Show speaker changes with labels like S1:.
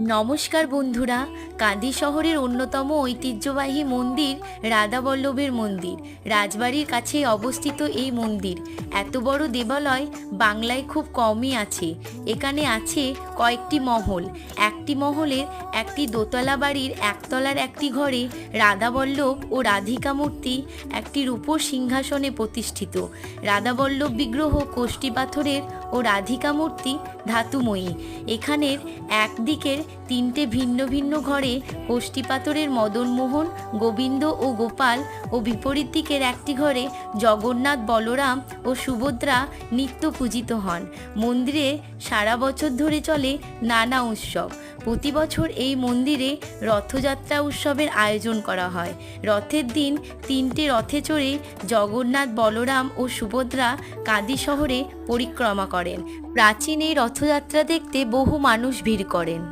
S1: নমস্কার বন্ধুরা। কাঁদি শহরের অন্যতম ঐতিহ্যবাহী মন্দির রাধাবল্লভের মন্দির। রাজবাড়ির কাছে অবস্থিত এই মন্দির, এত বড় দেবালয় বাংলায় খুব কমই আছে। এখানে আছে কয়েকটি মহল। একটি মহলের একটি দোতলা বাড়ির একতলার একটি ঘরে রাধাবল্লভ ও রাধিকা মূর্তি একটি রূপোর সিংহাসনে প্রতিষ্ঠিত। রাধাবল্লভ বিগ্রহ কোষ্ঠী পাথরের ও রাধিকা মূর্তি ধাতুময়ী। এখানের একদিকের তিনটে ভিন্ন ভিন্ন ঘরে কোষ্ঠী পাথরের মদনমোহন, গোবিন্দ ও গোপাল ও বিপরীত দিকের একটি ঘরে জগন্নাথ, বলরাম ও সুভদ্রা নিত্য পূজিত হন। মন্দিরে সারা বছর ধরে চলে নানা উৎসব। প্রতি বছর এই মন্দিরে রথযাত্রা উৎসবের আয়োজন করা হয়। রথের দিন তিনটে রথে চড়ে জগন্নাথ, বলরাম ও সুভদ্রা কাঁদি শহরে পরিক্রমা করেন। প্রাচীন এই রথযাত্রা দেখতে বহু মানুষ ভিড় করেন।